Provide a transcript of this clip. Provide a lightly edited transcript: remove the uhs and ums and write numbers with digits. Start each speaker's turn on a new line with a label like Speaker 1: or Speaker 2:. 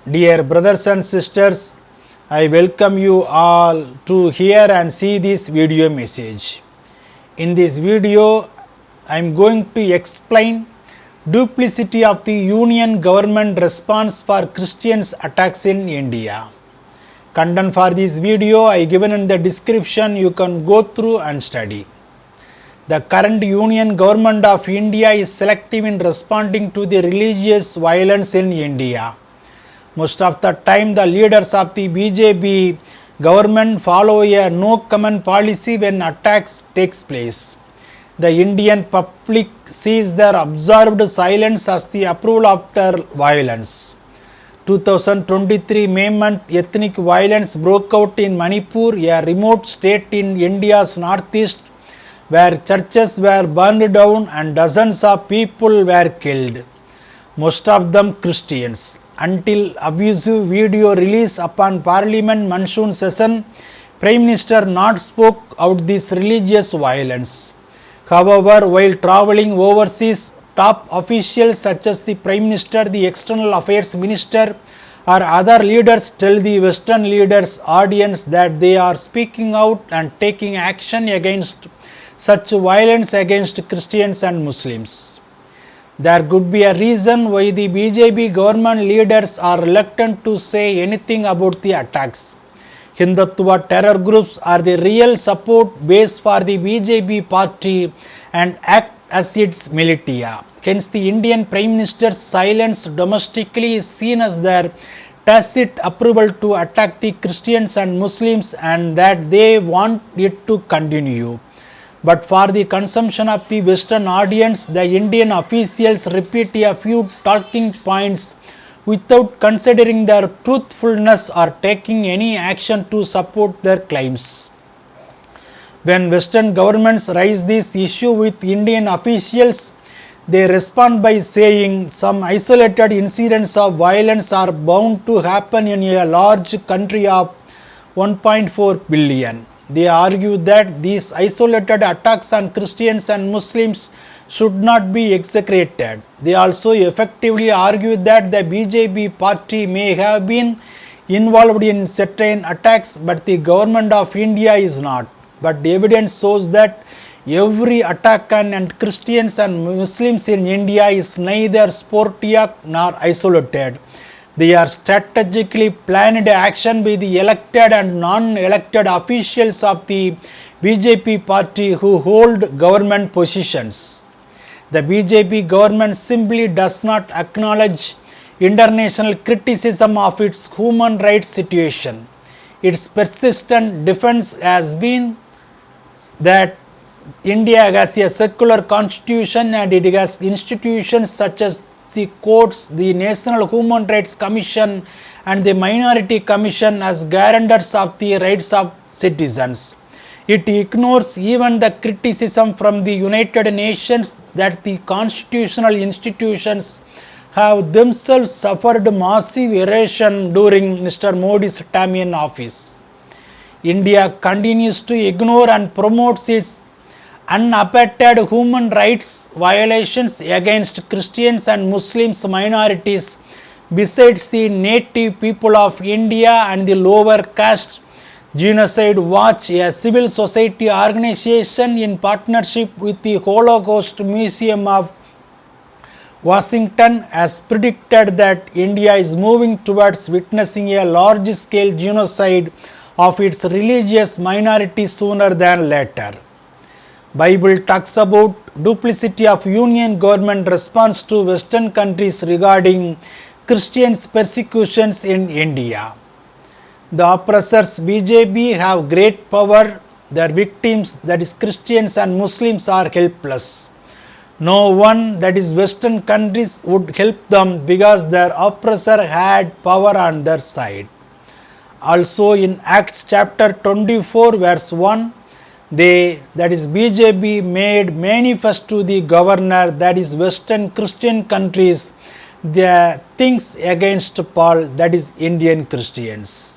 Speaker 1: Dear brothers and sisters, I welcome you all to hear and see this video message. In this video, I am going to explain duplicity of the Union government response for Christians attacks in India. Content for this video I given in the description, you can go through and study. The current Union government of India is selective in responding to the religious violence in India. Most of the time the leaders of the BJP government follow a no comment policy when attacks takes place. The Indian public sees their observed silence as the approval of their violence. 2023 May month, ethnic violence broke out in Manipur, a remote state in India's northeast, where churches were burned down and dozens of people were killed, most of them Christians. Until abusive video release upon Parliament Monsoon session, Prime Minister not spoke out this religious violence. However, while travelling overseas, top officials such as the Prime Minister, the External Affairs Minister or other leaders tell the Western leaders audience that they are speaking out and taking action against such violence against Christians and Muslims. There could be a reason why the BJP government leaders are reluctant to say anything about the attacks. Hindutva terror groups are the real support base for the BJP party and act as its militia. Hence, the Indian Prime Minister's silence domestically is seen as their tacit approval to attack the Christians and Muslims and that they want it to continue. But for the consumption of the Western audience, the Indian officials repeat a few talking points without considering their truthfulness or taking any action to support their claims. When Western governments raise this issue with Indian officials, they respond by saying some isolated incidents of violence are bound to happen in a large country of 1.4 billion. They argue that these isolated attacks on Christians and Muslims should not be exaggerated. They also effectively argue that the BJP party may have been involved in certain attacks, but the government of India is not. But the evidence shows that every attack on Christians and Muslims in India is neither sporadic nor isolated. They are strategically planned action by the elected and non-elected officials of the BJP party who hold government positions. The BJP government simply does not acknowledge international criticism of its human rights situation. Its persistent defense has been that India has a secular constitution and it has institutions such as the courts, the National Human Rights Commission and the Minority Commission as guarantors of the rights of citizens. It ignores even the criticism from the United Nations that the constitutional institutions have themselves suffered massive erosion during Mr. Modi's term in office. India continues to ignore and promotes its unabated human rights violations against Christians and Muslims minorities besides the native people of India and the lower caste. Genocide Watch, a civil society organization in partnership with the Holocaust Museum of Washington, has predicted that India is moving towards witnessing a large-scale genocide of its religious minorities sooner than later. Bible talks about duplicity of Union government response to Western countries regarding Christians' persecutions in India. The oppressors BJP have great power, their victims, that is Christians and Muslims, are helpless. No one, that is Western countries, would help them because their oppressor had power on their side. Also in Acts chapter 24 verse 1, that is BJP made manifest to the governor, that is Western Christian countries, their things against Paul, that is Indian Christians.